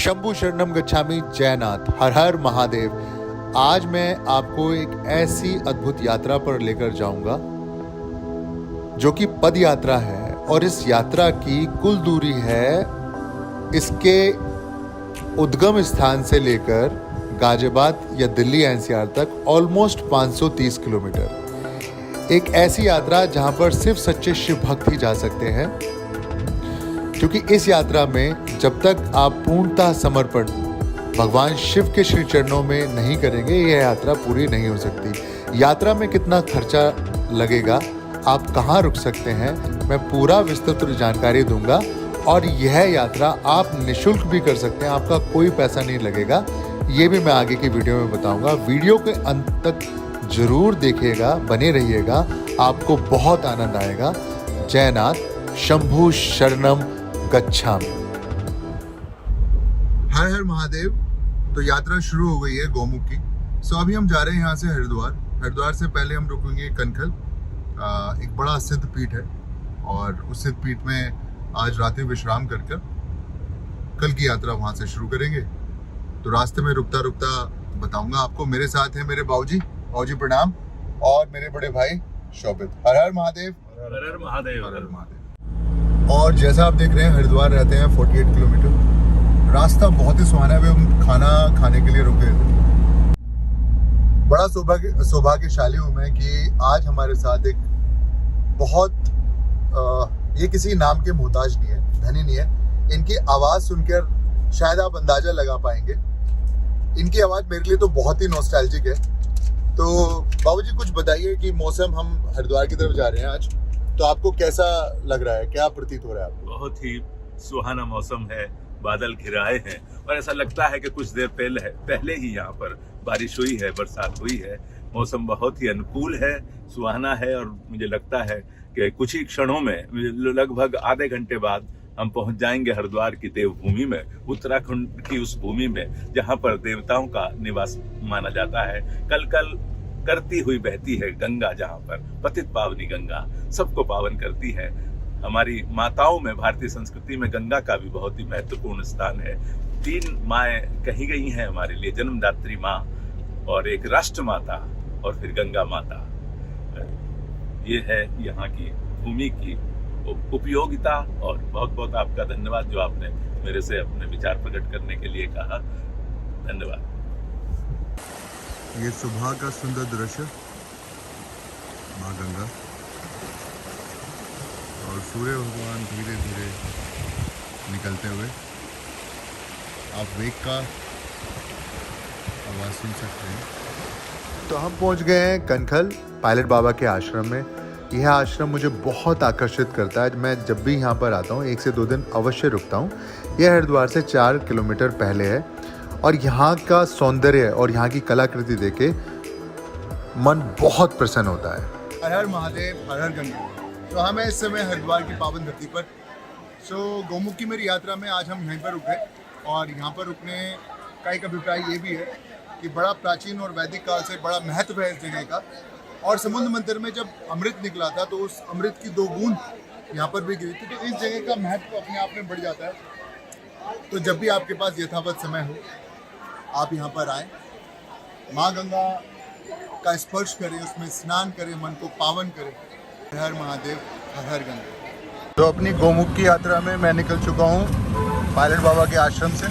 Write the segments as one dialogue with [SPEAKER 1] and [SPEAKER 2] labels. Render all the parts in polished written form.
[SPEAKER 1] शंभू शरणम गच्छामि जयनाथ, हर हर महादेव। आज मैं आपको एक ऐसी अद्भुत यात्रा पर लेकर जाऊंगा जो कि पद यात्रा है और इस यात्रा की कुल दूरी है इसके उद्गम स्थान से लेकर गाजियाबाद या दिल्ली एनसीआर तक ऑलमोस्ट 530 किलोमीटर। एक ऐसी यात्रा जहां पर सिर्फ सच्चे शिव भक्त ही जा सकते हैं, क्योंकि इस यात्रा में जब तक आप पूर्णतः समर्पण भगवान शिव के श्री चरणों में नहीं करेंगे, यह यात्रा पूरी नहीं हो सकती। यात्रा में कितना खर्चा लगेगा, आप कहाँ रुक सकते हैं, मैं पूरा विस्तृत जानकारी दूंगा। और यह यात्रा आप निःशुल्क भी कर सकते हैं, आपका कोई पैसा नहीं लगेगा। ये भी मैं आगे की वीडियो में बताऊंगा। वीडियो के अंत तक जरूर देखिएगा, बने रहिएगा, आपको बहुत आनंद आएगा। जयनाथ, शंभू शरणम गच्छामि। हर हर महादेव। तो यात्रा शुरू हो गई है गौमुख की। सो अभी हम जा रहे हैं यहाँ से हरिद्वार। हरिद्वार से पहले हम रुकेंगे कनखल, एक बड़ा सिद्ध पीठ है, और उस सिद्ध पीठ में आज रात में विश्राम कर कल की यात्रा वहाँ से शुरू करेंगे। तो रास्ते में रुकता रुकता बताऊंगा आपको। मेरे साथ है मेरे बाबूजी प्रणाम, और मेरे बड़े भाई शोभित। हर हर महादेव।
[SPEAKER 2] हर हर महादेव।
[SPEAKER 1] हर हर महादेव। और जैसा आप देख रहे हैं, हरिद्वार रहते हैं 48 किलोमीटर। रास्ता बहुत ही सुहाना है। हम खाना खाने के लिए रुके थे। बड़ा सौभाग्यशाली हूँ मैं कि आज हमारे साथ एक बहुत ये किसी नाम के मोहताज नहीं है, धनी नहीं है। इनकी आवाज़ सुनकर शायद आप अंदाजा लगा पाएंगे। इनकी आवाज़ मेरे लिए तो बहुत ही नॉस्टैल्जिक है। तो बाबूजी कुछ बताइए कि मौसम, हम हरिद्वार की तरफ जा रहे हैं आज, तो आपको कैसा लग रहा है, क्या प्रतीत हो रहा है आपको?
[SPEAKER 2] बहुत ही सुहाना मौसम है, बादल घिराए हैं और ऐसा लगता है कि कुछ देर पहले ही यहाँ पर बारिश हुई है, बरसात हुई है। मौसम बहुत ही अनुकूल है, सुहाना है, और मुझे लगता है कि कुछ ही क्षणों में, लगभग आधे घंटे बाद हम पहुंच जाएंगे हरिद्वार की देवभूमि में, उत्तराखंड की उस भूमि में जहां पर देवताओं का निवास माना जाता है। कल करती हुई बहती है गंगा, जहां पर पतित पावनी गंगा सबको पावन करती है। हमारी माताओं में, भारतीय संस्कृति में गंगा का भी बहुत ही महत्वपूर्ण स्थान है। 3 माएँ कही गई हैं हमारे लिए, जन्मदात्री माँ और एक राष्ट्र माता और फिर गंगा माता। ये है यहाँ की भूमि की उपयोगिता। और बहुत बहुत आपका धन्यवाद जो आपने मेरे से अपने विचार प्रकट करने के लिए कहा। धन्यवाद।
[SPEAKER 1] ये सुबह का सुंदर दृश्य, माँ गंगा और सूर्य भगवान धीरे धीरे निकलते हुए। आप वेग का आवाज़ सुन सकते हैं। तो हम पहुंच गए हैं कनखल पायलट बाबा के आश्रम में। यह आश्रम मुझे बहुत आकर्षित करता है। मैं जब भी यहाँ पर आता हूँ 1 से 2 दिन अवश्य रुकता हूँ। यह हरिद्वार से 4 किलोमीटर पहले है, और यहाँ का सौंदर्य और यहाँ की कलाकृति देखे मन बहुत प्रसन्न होता है। हर हर महादेव, हर हर गंगा। तो हम इस समय हरिद्वार की पावन धरती पर। गौमुख की मेरी यात्रा में आज हम यहीं पर रुके, और यहाँ पर रुकने का एक अभिप्राय ये भी है कि बड़ा प्राचीन और वैदिक काल से बड़ा महत्व है इस जगह का। और समुद्र मंथन में जब अमृत निकला था, तो उस अमृत की 2 बूंद यहाँ पर भी गिरी थी। तो इस जगह का महत्व अपने आप में बढ़ जाता है। तो जब भी आपके पास यथावत समय हो, आप यहाँ पर आएँ, माँ गंगा का स्पर्श करें, उसमें स्नान करें, मन को पावन करें। हर हर महादेव, हर हर गंगा। तो अपनी गौमुख की यात्रा में मैं निकल चुका हूँ पायलट बाबा के आश्रम से।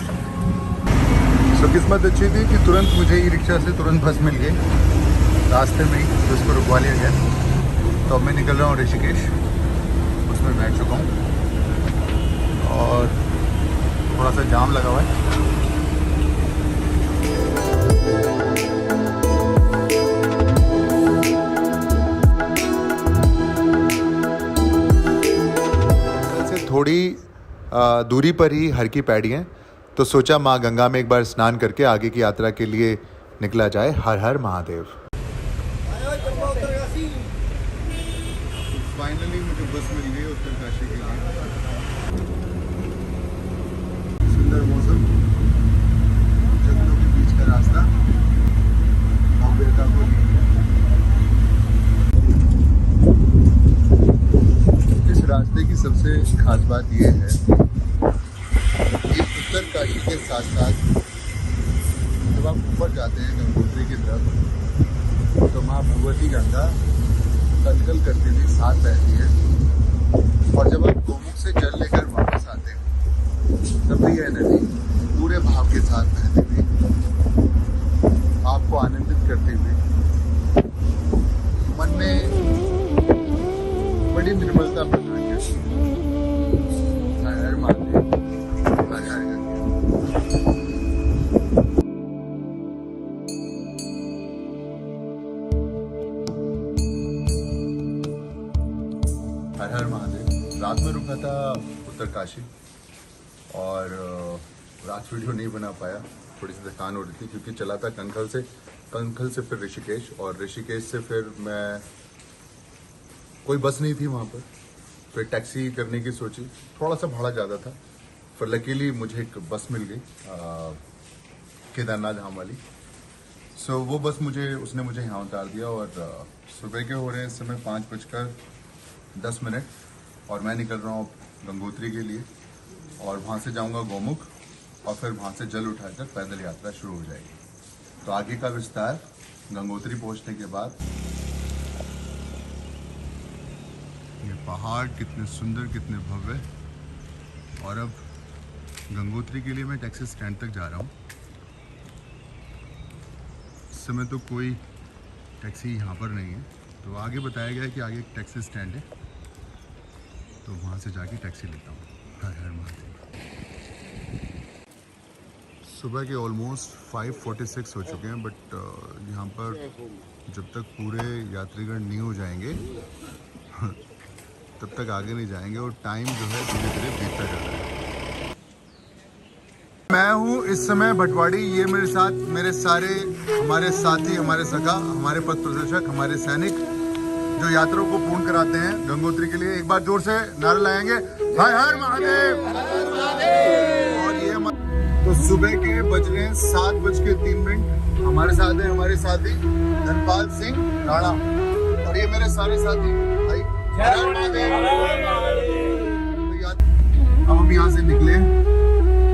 [SPEAKER 1] तो किस्मत अच्छी थी कि तुरंत मुझे ई रिक्शा से तुरंत बस मिल गई रास्ते में ही, तो उसको रुकवा लिया गया। तो अब मैं निकल रहा हूँ ऋषिकेश, उसमें बैठ चुका हूँ, और थोड़ा सा जाम लगा हुआ है। से थोड़ी दूरी पर ही हर की पैड़ी हैं, तो सोचा माँ गंगा में एक बार स्नान करके आगे की यात्रा के लिए निकला जाए। हर हर महादेव। फाइनली मुझे बस मिल गई उत्तरकाशी के लिए। सुंदर मौसम, जंगलों के बीच का रास्ता, का इस रास्ते की सबसे खास बात यह है कि उत्तरकाशी के साथ साथ जब आप ऊपर जाते हैं गंगोत्री की तरफ तो माँ भगवती गंगा कलकल करती हुई साथ बहती है। और जब आप गोमुख से जल लेकर वापस आते हैं तब भी यह नदी पूरे भाव के साथ बहती हुई आपको आनंदित करती हुई मन में बड़ी निर्मलता प्रदान करती है। हर हर महादेव, हर हर गंगे। हर हर महादेव। रात में रुका था उत्तरकाशी और रात वीडियो नहीं बना पाया, थोड़ी सी थकान हो रही थी क्योंकि चला था कनखल से फिर ऋषिकेश, और ऋषिकेश से फिर मैं कोई बस नहीं थी वहाँ पर, फिर टैक्सी करने की सोची, थोड़ा सा भाड़ा ज़्यादा था, फिर लकीली मुझे एक बस मिल गई केदारनाथ धाम वाली। सो वो बस उसने मुझे यहाँ उतार दिया और सुबह के हो रहे हैं इस समय 5:10 और मैं निकल रहा हूँ गंगोत्री के लिए और वहाँ से जाऊँगा गोमुख और फिर वहाँ से जल उठाकर पैदल यात्रा शुरू हो जाएगी। तो आगे का विस्तार गंगोत्री पहुँचने के बाद। ये पहाड़ कितने सुंदर, कितने भव्य। और अब गंगोत्री के लिए मैं टैक्सी स्टैंड तक जा रहा हूँ। इस समय तो कोई टैक्सी यहाँ पर नहीं है, तो आगे बताया गया है कि आगे एक टैक्सी स्टैंड है, तो वहाँ से जाके टैक्सी लेता हूँ। हर हर महादेव। सुबह के ऑलमोस्ट 5:46 हो चुके हैं, बट यहाँ पर जब तक पूरे यात्रीगण नहीं हो जाएंगे तब तक आगे नहीं जाएंगे और टाइम जो है धीरे धीरे बीतता जा रहा है। मैं हूँ इस समय भटवाड़ी। ये मेरे साथ मेरे सारे हमारे साथी, हमारे सखा, हमारे पथ प्रदर्शक, हमारे सैनिक जो यात्रा को पूर्ण कराते हैं गंगोत्री के लिए। एक बार जोर से नारा लगाएंगे, हर हर महादेव। और ये तो सुबह के बज रहे हैं 7:03। हमारे साथ हैं हमारे साथी धनपाल सिंह राणा और ये मेरे सारे साथी भाई। हर हर महादेव। अब हम यहाँ से निकले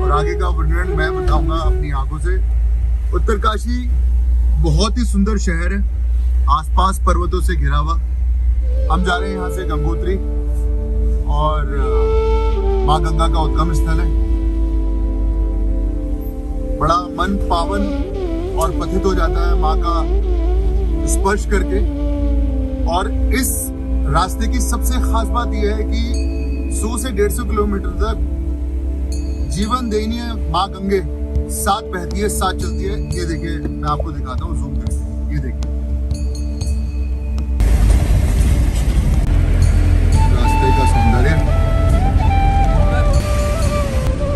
[SPEAKER 1] और आगे का वर्णन मैं बताऊंगा अपनी आंखों से। उत्तरकाशी बहुत ही सुंदर शहर है, आसपास पर्वतों से घिरा हुआ। हम जा रहे हैं यहाँ से गंगोत्री और माँ गंगा का उद्गम स्थल है। बड़ा मन पावन और पथित हो जाता है माँ का स्पर्श करके। और इस रास्ते की सबसे खास बात यह है कि 100 से 150 किलोमीटर तक जीवन देनी है माँ गंगे साथ बहती है, साथ चलती है। ये देखिए, मैं आपको दिखाता हूँ जूम करके, ये देखिए रास्ते का सौंदर्य,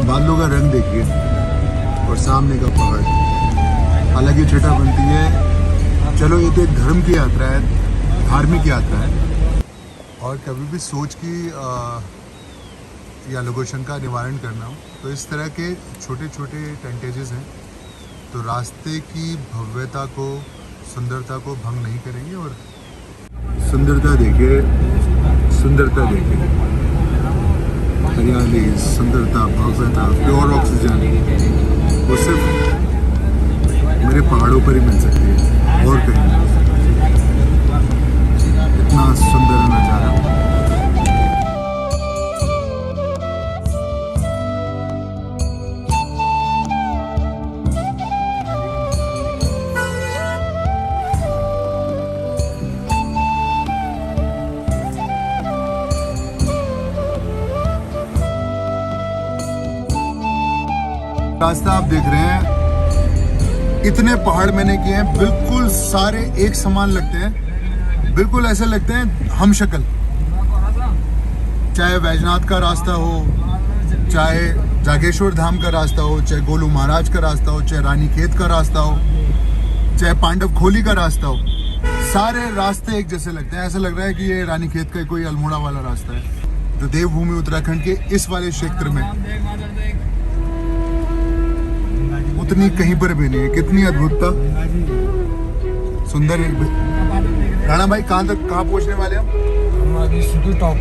[SPEAKER 1] बादलों का रंग देखिए और सामने का पहाड़। हालांकि छटा बनती है, चलो ये तो एक धर्म की यात्रा है, धार्मिक यात्रा है। और कभी भी सोच की या लोकेशन का निवारण करना हो तो इस तरह के छोटे छोटे टेंटेजेस हैं, तो रास्ते की भव्यता को, सुंदरता को भंग नहीं करेंगे। और सुंदरता देखिए, सुंदरता देखिए, हरियाली, सुंदरता, भव्यता, प्योर ऑक्सीजन, वो सिर्फ मेरे पहाड़ों पर ही मिल सकती है और कहीं नहीं। इतना सुंदर नज़ारा। रास्ता आप देख रहे हैं, इतने पहाड़ मैंने किए हैं, बिल्कुल सारे एक समान लगते हैं, बिल्कुल ऐसे लगते हैं हम शक्ल। चाहे वैजनाथ का रास्ता हो, चाहे जागेश्वर धाम का रास्ता हो, चाहे गोलू महाराज का रास्ता हो, चाहे रानीखेत का रास्ता हो, चाहे पांडव खोली का रास्ता हो, सारे रास्ते एक जैसे लगते हैं। ऐसा लग रहा है कि ये रानीखेत का कोई अल्मोड़ा वाला रास्ता है, जो देवभूमि उत्तराखंड के इस वाले क्षेत्र में उतनी कहीं पर भी नहीं है। कितनी अद्भुतता, सुंदर। राणा भाई कहाँ पहुँचने वाले हम अभी? City top.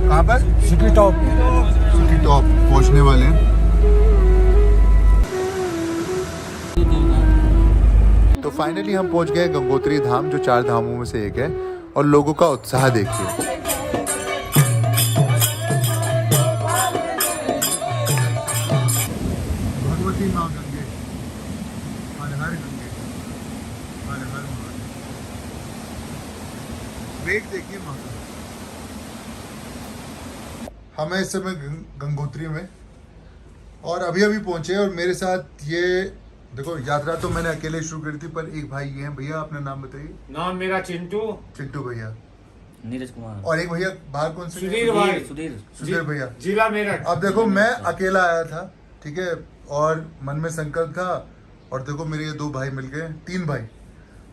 [SPEAKER 1] कहाँ पर? सिटी टॉप पहुँचने वाले हैं। फाइनली हम पहुंच गए गंगोत्री धाम, जो 4 धामों में से एक है, और लोगों का उत्साह देखिए। भगवती माँ गंगे, हर हर गंगे, हर हर महादेव। वेग देखिए माँ का। हमें इस समय गंगोत्री में और अभी पहुंचे, और मेरे साथ ये देखो, यात्रा तो मैंने अकेले शुरू करी थी, पर एक भाई ये हैं। भैया अपना नाम बताइए।
[SPEAKER 3] नाम मेरा चिंटू
[SPEAKER 1] भैया,
[SPEAKER 4] नीरज कुमार,
[SPEAKER 1] और एक भैया बाहर कौन से?
[SPEAKER 3] सुधीर भाई,
[SPEAKER 1] सुधीर भैया,
[SPEAKER 3] जिला मेरठ।
[SPEAKER 1] अब देखो मैं अकेला आया था, ठीक है, और मन में संकल्प था, और देखो मेरे ये 2 भाई मिल गए, 3 भाई।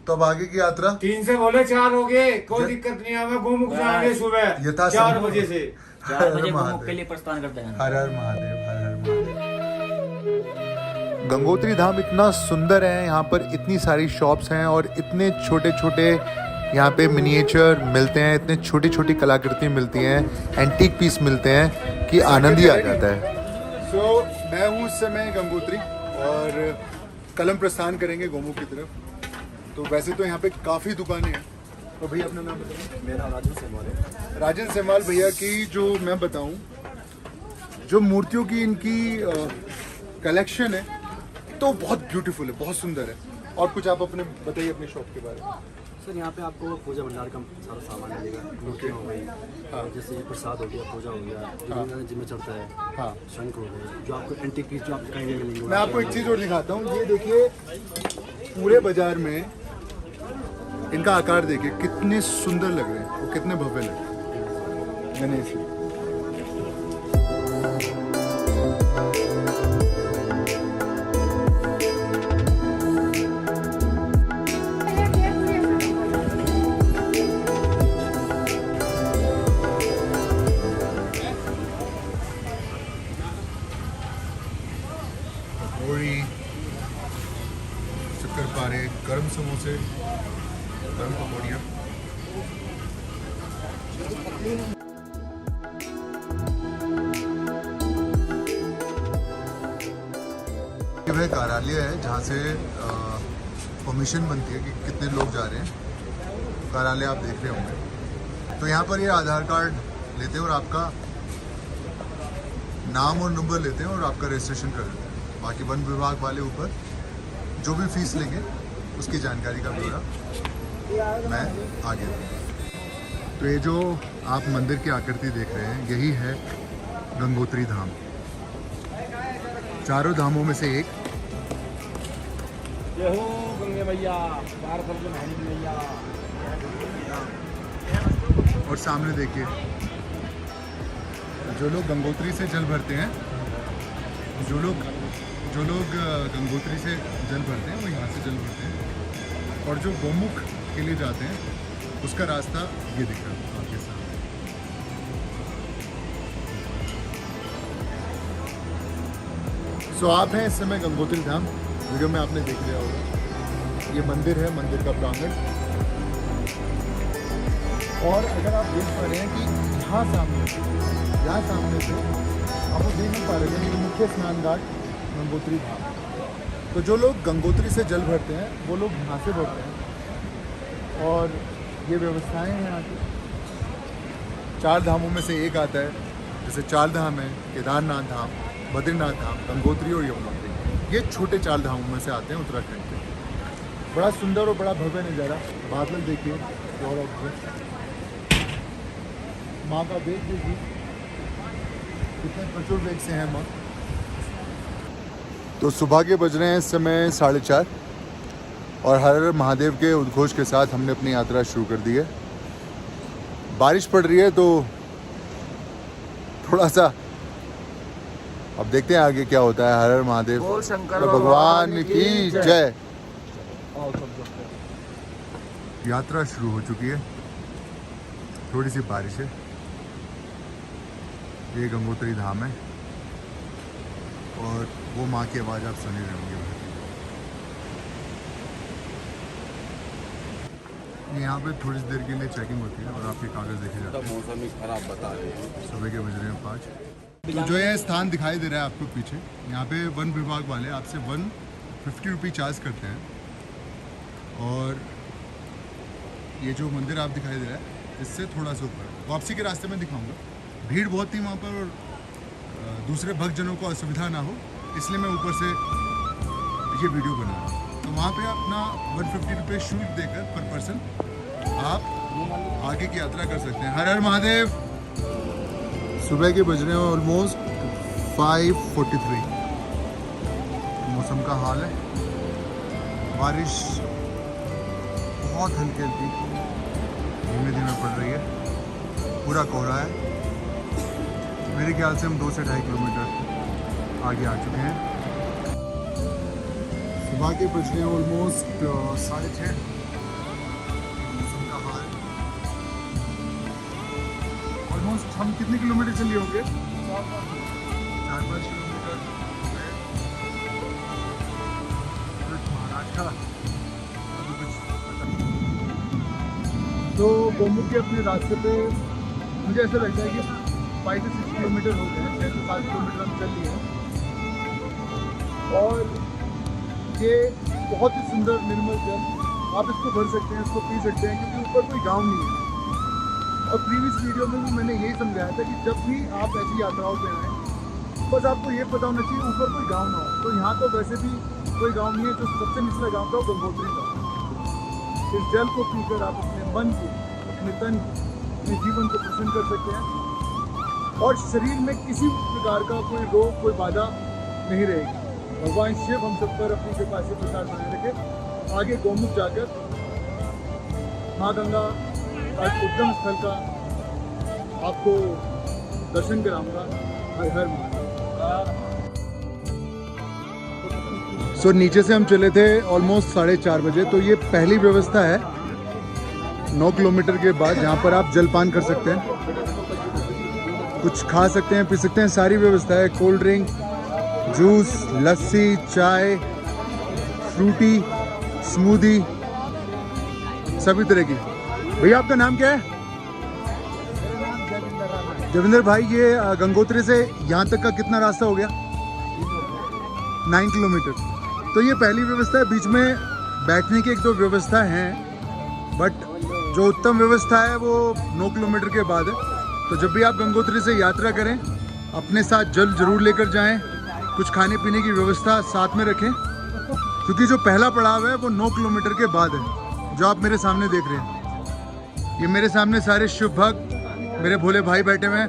[SPEAKER 1] तो अब आगे की यात्रा
[SPEAKER 3] 3 से बोले 4 हो गए, कोई दिक्कत नहीं है। हमें गोमुख जाएंगे सुबह
[SPEAKER 1] यथा
[SPEAKER 3] 4
[SPEAKER 1] संभव।
[SPEAKER 3] बजे से।
[SPEAKER 4] 4 बजे
[SPEAKER 1] महादेव।
[SPEAKER 4] गोमुख के लिए प्रस्थान करते हैं।
[SPEAKER 1] हर हर महादेव, हर हर महादेव। गंगोत्री धाम इतना सुंदर है, यहाँ पर इतनी सारी शॉप्स हैं, और इतने छोटे छोटे यहाँ पे मिनिएचर मिलते हैं, इतने छोटी छोटी कलाकृति मिलती हैं, एंटीक पीस मिलते हैं कि आनंद ही आ जाता है। मैं हूँ इस समय गंगोत्री, और कल हम प्रस्थान करेंगे गोमुख की तरफ। तो वैसे तो यहाँ पे काफ़ी दुकानें हैं। तो भैया अपना नाम बताइए।
[SPEAKER 5] मेरा नाम राजन सेमवाल है।
[SPEAKER 1] राजन सेमवाल भैया की जो मैं बताऊँ, जो मूर्तियों की इनकी कलेक्शन है तो बहुत ब्यूटीफुल है, बहुत सुंदर है। और कुछ आप अपने बताइए अपने शॉप के बारे में।
[SPEAKER 5] सर यहाँ पे आपको पूजा भंडार का सारा सामान मिलेगा। मूर्तियाँ हो गई,
[SPEAKER 1] हाँ।
[SPEAKER 5] जैसे प्रसाद हो गया, पूजा हो गया,
[SPEAKER 1] हाँ।
[SPEAKER 5] जिनमें चढ़ता है,
[SPEAKER 1] हाँ,
[SPEAKER 5] शंख हो गए, जो आपको एंटीक पीस जो आपको कहीं नहीं मिलेंगे।
[SPEAKER 1] मैं आपको एक चीज़ और दिखाता हूँ। ये देखिए, पूरे बाजार में इनका आकार देखिए, कितने सुंदर लग रहे हैं और कितने भव्य लग रहे हैं। गणेश जी, शक्करपारे, गर्म समोसे, गर्म पकौड़ियाँ। ये वह कार्यालय है जहाँ से परमिशन बनती है कि कितने लोग जा रहे हैं। कार्यालय आप देख रहे होंगे। तो यहाँ पर ये आधार कार्ड लेते हैं और आपका नाम और नंबर लेते हैं और आपका रजिस्ट्रेशन कर देते हैं। बाकी वन विभाग वाले ऊपर जो भी फीस लेंगे उसकी जानकारी का ब्यौरा मैं आगे दूँ। तो ये जो आप मंदिर की आकृति देख रहे हैं, यही है गंगोत्री धाम, 4 धामों में से एक।
[SPEAKER 3] जय हो गंगे मैया, पार कर दो मैया।
[SPEAKER 1] और सामने देखिए, जो लोग गंगोत्री से जल भरते हैं, जो लोग गंगोत्री से जल भरते हैं वो यहाँ से जल भरते हैं, और जो गोमुख के लिए जाते हैं उसका रास्ता ये दिख रहा है आपके सामने। आप हैं इस समय गंगोत्री धाम, वीडियो में आपने देख लिया होगा। ये मंदिर है, मंदिर का प्रांगण। और अगर आप देख पा रहे हैं कि यहाँ सामने से आप वो देख नहीं पा रहे हैं, ये मुख्य स्नान घाट गंगोत्री धाम। तो जो लोग गंगोत्री से जल भरते हैं वो लोग यहाँ से भरते हैं, और ये व्यवस्थाएं हैं यहाँ की। 4 धामों में से एक आता है, जैसे 4 धाम है, केदारनाथ धाम, बद्रीनाथ धाम, गंगोत्री और यमुनोत्री। ये छोटे 4 धामों में से आते हैं उत्तराखंड के। बड़ा सुंदर और बड़ा भव्य नज़ारा। बादल देखिए, और माँ का वेग देखिए, कितने प्रचुर वेग से हैं माँ। तो सुबह के बज रहे हैं इस समय 4:30, और हर हर महादेव के उद्घोष के साथ हमने अपनी यात्रा शुरू कर दी है। बारिश पड़ रही है तो थोड़ा सा अब देखते हैं आगे क्या होता है। हर हर महादेव,
[SPEAKER 3] बोल शंकर
[SPEAKER 1] भगवान की जय। यात्रा शुरू हो चुकी है, थोड़ी सी बारिश है। ये गंगोत्री धाम है, और वो माँ की आवाज़ आप सुन ही रहे होंगे। यहाँ पे थोड़ी देर के लिए चेकिंग होती है और आपके कागज़ देखे जाते हैं।
[SPEAKER 5] मौसम ही खराब बता रहे हैं।
[SPEAKER 1] सुबह के बज रहे हैं 5। तो जो ये स्थान दिखाई दे रहा है आपको पीछे, यहाँ पे वन विभाग वाले आपसे 150 रुपये चार्ज करते हैं और ये जो मंदिर आप दिखाई दे रहा है इससे थोड़ा सा ऊपर वापसी के रास्ते में दिखाऊंगा। भीड़ बहुत थी वहाँ पर और दूसरे भक्तजनों को असुविधा ना हो इसलिए मैं ऊपर से ये वीडियो बना रहा हूँ। तो वहाँ पे अपना 150 रुपये शुल्क देकर पर पर्सन आप आगे की यात्रा कर सकते हैं। हर हर महादेव। सुबह के बज रहे हैं ऑलमोस्ट 5:43। मौसम का हाल है, बारिश बहुत हल्की हल्की धीमे धीमे पड़ रही है, पूरा कोहरा है। मेरे ख्याल से हम 2 से 2.5 किलोमीटर आगे आ चुके हैं। सुबह के बज रहे हैं ऑलमोस्ट 6:30। मौसम का हाल ऑलमोस्ट हम कितने किलोमीटर चले होंगे? 4-5 किलोमीटर महाराष्ट्र। तो गोमुख के अपने रास्ते पे मुझे ऐसा लगता है कि 5 से 6 किलोमीटर हो गए हैं, 6 से 7 किलोमीटर हम चल लिए हैं। और ये बहुत ही सुंदर निर्मल जल, आप इसको भर सकते हैं, इसको पी सकते हैं क्योंकि ऊपर कोई गांव नहीं है। और प्रीवियस वीडियो में भी मैंने यही समझाया था कि जब भी आप ऐसी यात्राओं पे आएँ बस आपको ये पता होना चाहिए ऊपर कोई गांव ना हो। तो यहाँ तो वैसे भी कोई गांव नहीं है, जो सबसे निचला गांव था गंगोत्री का। इस जल को पीकर आप अपने मन को, अपने तन को, अपने जीवन को प्रसन्न कर सकते हैं और शरीर में किसी प्रकार का कोई रोग, कोई बाधा नहीं रहेगी। भगवान शिव हम सब पर अपनी कृपा से प्रसाद बनाए रखे। आगे गोमुख जाकर माँ गंगा उद्गम स्थल का आपको दर्शन कराऊंगा। हर हर महादेव। सो नीचे से हम चले थे ऑलमोस्ट 4:30 बजे। तो ये पहली व्यवस्था है 9 किलोमीटर के बाद जहाँ पर आप जलपान कर सकते हैं, कुछ खा सकते हैं, पी सकते हैं। सारी व्यवस्था है, कोल्ड ड्रिंक, जूस, लस्सी, चाय, फ्रूटी, स्मूदी, सभी तरह की। भैया आपका नाम क्या है? जविंदर भाई। ये गंगोत्री से यहाँ तक का कितना रास्ता हो गया? 9 किलोमीटर। तो ये पहली व्यवस्था है। बीच में बैठने की 1-2 व्यवस्था हैं, बट जो उत्तम व्यवस्था है वो 9 किलोमीटर के बाद है। तो जब भी आप गंगोत्री से यात्रा करें अपने साथ जल जरूर लेकर जाएं, कुछ खाने पीने की व्यवस्था साथ में रखें, क्योंकि जो पहला पड़ाव है वो 9 किलोमीटर के बाद है, जो आप मेरे सामने देख रहे हैं। ये मेरे सामने सारे शिव भक्त, मेरे भोले भाई बैठे हुए हैं।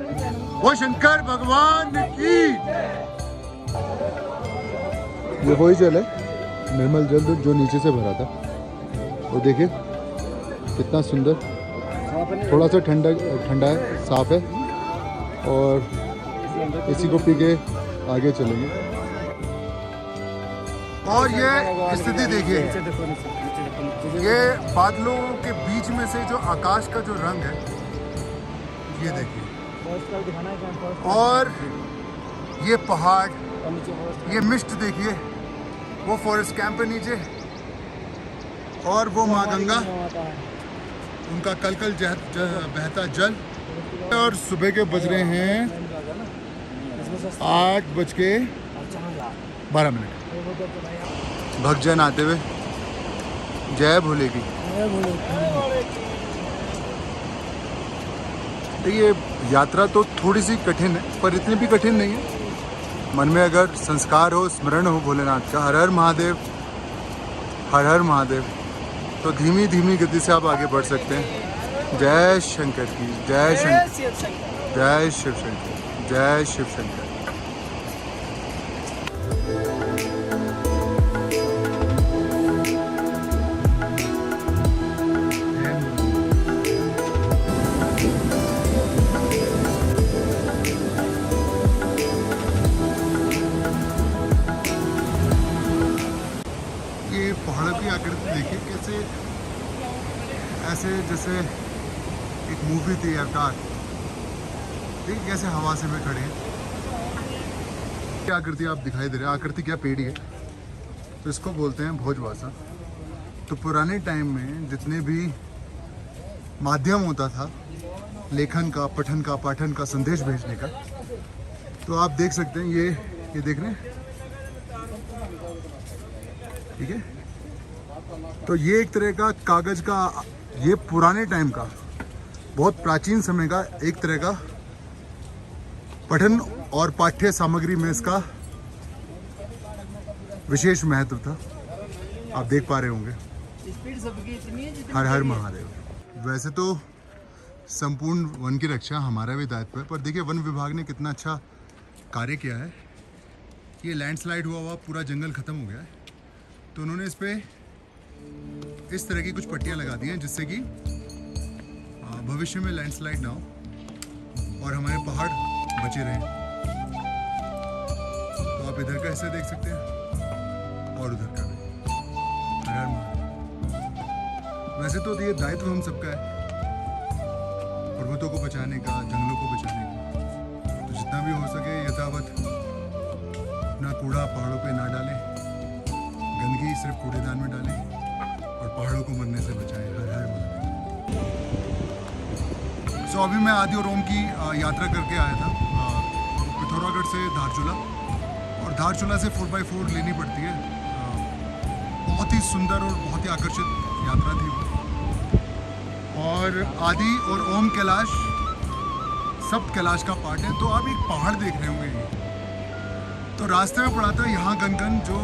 [SPEAKER 1] वो शंकर भगवान की। ये वही जल है, निर्मल जल जो नीचे से भरा था। वो देखिए कितना सुंदर, थोड़ा सा ठंडा ठंडा है, साफ है। और इसी को पी के आगे चलेंगे। और ये स्थिति देखिए, ये बादलों के बीच में से जो आकाश का जो रंग है ये देखिए, और ये पहाड़, ये मिस्ट देखिए, वो फॉरेस्ट कैंप है नीचे, और वो माँ गंगा, उनका कलकल बहता जल। और सुबह के बज रहे हैं 8:12। भक्तजन आते हुए जय भोले की। देखिए यात्रा तो थोड़ी सी कठिन है, पर इतनी भी कठिन नहीं है। मन में अगर संस्कार हो, स्मरण हो भोलेनाथ का, हर हर महादेव, हर हर महादेव, तो धीमी धीमी गति से आप आगे बढ़ सकते हैं। जय शंकर की, जय शंकर, जय शिव शंकर, जय शिव शंकर। पहाड़ों की आकृति देखिए कैसे, ऐसे जैसे एक मूवी थी अवतार, देखिए कैसे हवा से में खड़े हैं। क्या आकृति आप दिखाई दे रहे हैं, आकृति क्या पेड़ी है, तो इसको बोलते हैं भोजवासा। तो पुराने टाइम में जितने भी माध्यम होता था लेखन का, पठन का, पाठन का, संदेश भेजने का, तो आप देख सकते हैं ये देख रहे हैं, ठीक है। तो ये एक तरह का कागज का, ये पुराने टाइम का, बहुत प्राचीन समय का एक तरह का पठन और पाठ्य सामग्री में इसका विशेष महत्व था। आप देख पा रहे होंगे। हर हर महादेव। वैसे तो संपूर्ण वन की रक्षा हमारा भी दायित्व है, पर देखिए वन विभाग ने कितना अच्छा कार्य किया है। ये लैंडस्लाइड हुआ पूरा जंगल खत्म हो गया है, तो उन्होंने इस पे इस तरह की कुछ पट्टियां लगा दी हैं जिससे कि भविष्य में लैंडस्लाइड ना हो और हमारे पहाड़ बचे रहें। तो आप इधर का हिस्सा देख सकते हैं और उधर का भी। हर हर महादेव। वैसे तो ये दायित्व हम सबका है, पर्वतों को बचाने का, जंगलों को बचाने का। तो जितना भी हो सके यथावत अपना कूड़ा पहाड़ों पे ना डालें, गंदगी सिर्फ कूड़ेदान में डालें और पहाड़ों को मरने से बचाएं। हर हर महादेव। सो अभी मैं आदि और ओम की यात्रा करके आया था पिथौरागढ़ से धारचूला, और धारचूला से 4x4 लेनी पड़ती है। बहुत ही सुंदर और बहुत ही आकर्षित यात्रा थी वो। और आदि और ओम कैलाश सब कैलाश का पार्ट है। तो आप एक पहाड़ देख रहे होंगे ये, तो रास्ते में पड़ा था यहाँ गनगन, जो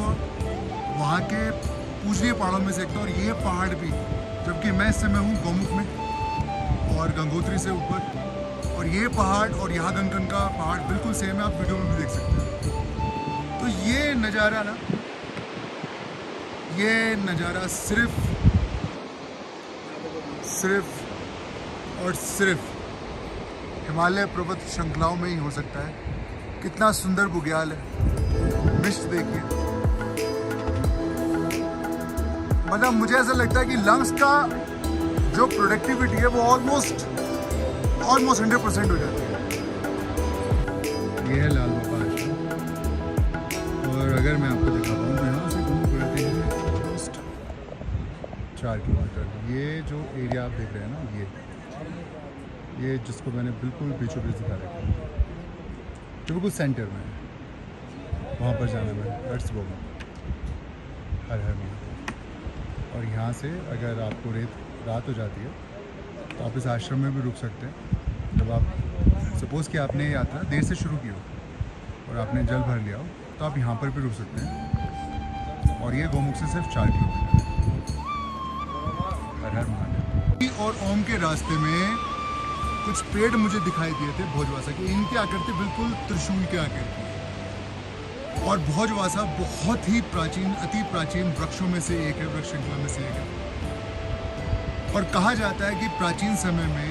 [SPEAKER 1] वहाँ के पूजनीय पहाड़ों में से एक था। और ये पहाड़ भी, जबकि मैं इस समय हूँ गौमुख में और गंगोत्री से ऊपर, और ये पहाड़ और यहाँ गनगन का पहाड़ बिल्कुल सेम है। आप वीडियो में भी देख सकते हैं। तो ये नज़ारा ना, ये नज़ारा सिर्फ और सिर्फ हिमालय पर्वत श्रृंखलाओं में ही हो सकता है। कितना सुंदर बुग्याल है, मिस्ट देखिए। मतलब मुझे ऐसा लगता है कि लंग्स का जो प्रोडक्टिविटी है वो ऑलमोस्ट 100% हो जाती है। ये है लाल बाबा आश्रम, और अगर मैं आपको दिखा पाऊँ तो यहाँ से घूम पड़ते हैं ऑलमोस्ट 4 किलोमीटर। ये जो एरिया आप देख रहे हैं ना, ये जिसको मैंने बिल्कुल बीचों बीच दिखा रखा है, जो बिल्कुल सेंटर में है, वहाँ पर जाना है। Let's go. हर हर महादेव। और यहाँ से अगर आपको रात हो जाती है तो आप इस आश्रम में भी रुक सकते हैं। जब आप सपोज़ कि आपने यात्रा देर से शुरू की हो और आपने जल भर लिया हो, तो आप यहाँ पर भी रुक सकते हैं। और ये गौमुख से सिर्फ 4 किलोमीटर है। हर हर महादेव। और ओम के रास्ते में कुछ पेड़ मुझे दिखाई दिए थे भोजवासा के। इनकी आकृति बिल्कुल त्रिशूल के आकृति है। और भोजवासा बहुत ही प्राचीन, अति प्राचीन वृक्षों में से एक है, वृक्ष श्रृंखला में से एक है। और कहा जाता है कि प्राचीन समय में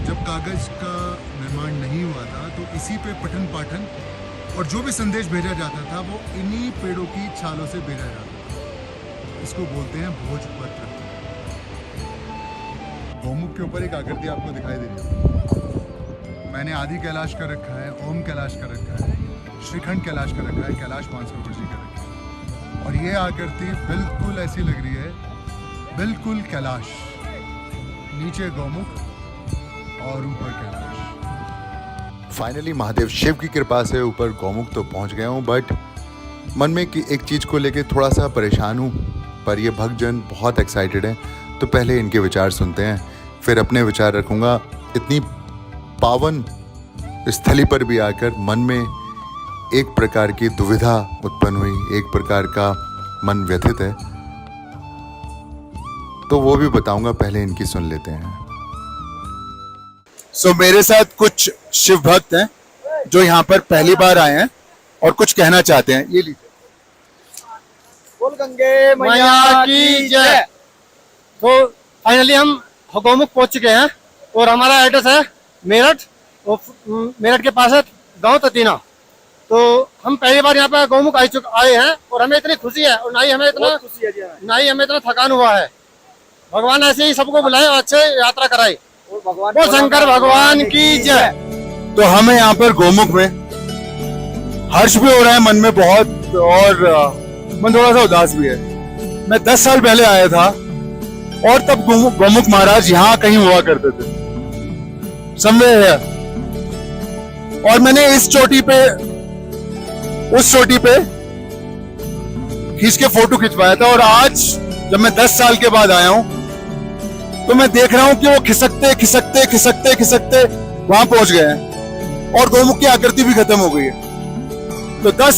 [SPEAKER 1] जब कागज का निर्माण नहीं हुआ था, तो इसी पे पठन पाठन और जो भी संदेश भेजा जाता था वो इन्हीं पेड़ों की छालों से भेजा जाता था। इसको बोलते हैं भोजपत्र। गौमुख के ऊपर एक आकृति आपको दिखाई दे रही है। मैंने आदि कैलाश का रखा है, ओम कैलाश का रखा है, श्रीखंड कैलाश का रखा है, कैलाश मानसरोवर जी का रखा है। और ये आकृति बिल्कुल ऐसी लग रही है, बिल्कुल कैलाश, नीचे गौमुख और ऊपर कैलाश। फाइनली महादेव शिव की कृपा से ऊपर गौमुख तो पहुंच गया हूं, बट मन में कि एक चीज़ को लेके थोड़ा सा परेशान हूं। पर ये भक्तजन बहुत एक्साइटेड हैं, तो पहले इनके विचार सुनते हैं, फिर अपने विचार रखूंगा। इतनी पावन स्थली पर भी आकर मन में एक प्रकार की दुविधा उत्पन्न हुई, एक प्रकार का मन व्यथित है, तो वो भी बताऊंगा। पहले इनकी सुन लेते हैं। सो मेरे साथ कुछ शिव भक्त हैं जो यहाँ पर पहली बार आए हैं और कुछ कहना चाहते हैं। ये लीजिए।
[SPEAKER 5] बोल गंगे मैया की जय। तो फाइनली हम गौमुख पहुंच चुके हैं और हमारा एड्रेस है मेरठ, और मेरठ के पास है गांव ततीना। तो हम पहली बार यहाँ पे गौमुख आए हैं और हमें इतनी खुशी है, और ना ही हमें इतना थकान हुआ है। भगवान ऐसे ही सबको बुलाए और अच्छे यात्रा कराए। वो शंकर भगवान की जय।
[SPEAKER 1] तो हमें यहाँ पर गौमुख में हर्ष भी हो रहा है मन में बहुत, और मन थोड़ा सा उदास भी है। मैं 10 साल पहले आया था और तब गौमुख महाराज यहाँ कहीं हुआ करते थे, समवेयर है। और मैंने इस चोटी पे, उस चोटी पे खींच के फोटो खिंचवाया था। और आज
[SPEAKER 6] जब मैं 10 साल के बाद आया हूं, तो मैं देख रहा हूं कि वो खिसकते खिसकते खिसकते खिसकते वहां पहुंच गए हैं और गौमुख की आकृति भी खत्म हो गई है। तो 10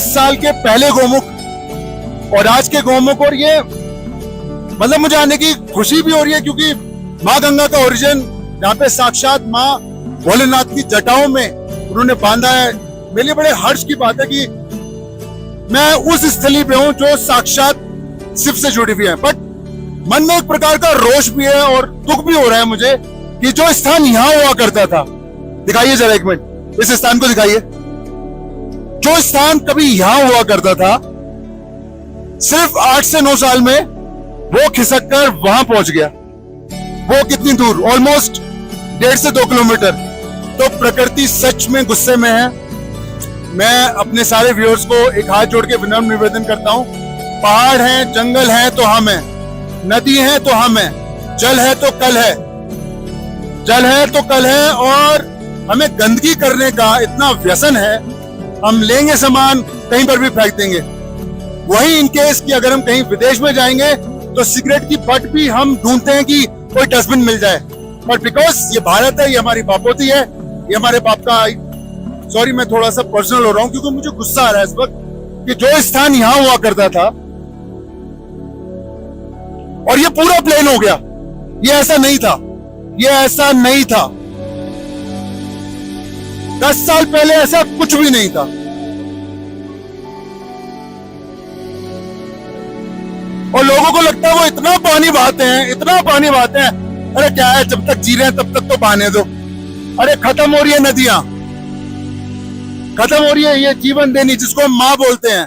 [SPEAKER 6] साल के पहले गौमुख और आज के गौमुख, और ये मतलब मुझे आने की खुशी भी हो रही है क्योंकि माँ गंगा का ओरिजिन यहाँ पे साक्षात माँ भोलेनाथ की जटाओं में उन्होंने बांधा है। मेरे लिए बड़े हर्ष की बात है कि मैं उस स्थली पे हूं जो साक्षात शिव से जुड़ी हुई है। बट मन में एक प्रकार का रोष भी है और दुख भी हो रहा है मुझे कि जो स्थान यहां हुआ करता था, दिखाइए जरा एक मिनट इस स्थान को दिखाइए, जो स्थान कभी यहां हुआ करता था, सिर्फ 8 से 9 साल में वो खिसक कर वहां पहुंच गया। वो कितनी दूर, ऑलमोस्ट 1.5 से 2 किलोमीटर। तो प्रकृति सच में गुस्से में है। मैं अपने सारे व्यूअर्स को एक हाथ जोड़ के विनम्र निवेदन करता हूं, पहाड़ हैं, जंगल हैं तो हम हैं, नदी है तो हम हैं, जल है तो कल है, जल है तो कल है। और हमें गंदगी करने का इतना व्यसन है, हम लेंगे सामान कहीं पर भी फेंक देंगे। वही इन केस कि अगर हम कहीं विदेश में जाएंगे तो सिगरेट की बट भी हम ढूंढते हैं कि कोई डस्टबिन मिल जाए, बट बिकॉज ये भारत है, ये हमारी बापोती है, ये हमारे बाप का। सॉरी मैं थोड़ा सा पर्सनल हो रहा हूं क्योंकि मुझे गुस्सा आ रहा है इस वक्त कि जो स्थान यहां हुआ करता था और ये पूरा प्लेन हो गया। ये ऐसा नहीं था, ये ऐसा नहीं था। 10 साल पहले ऐसा कुछ भी नहीं था। और लोगों को लगता है वो इतना पानी बहाते हैं, इतना पानी बहाते हैं। अरे क्या है, जब तक जी रहे हैं तब तक तो बहाने दो। अरे खत्म हो रही है नदियां, खत्म हो रही है ये जीवन देनी जिसको हम माँ बोलते हैं।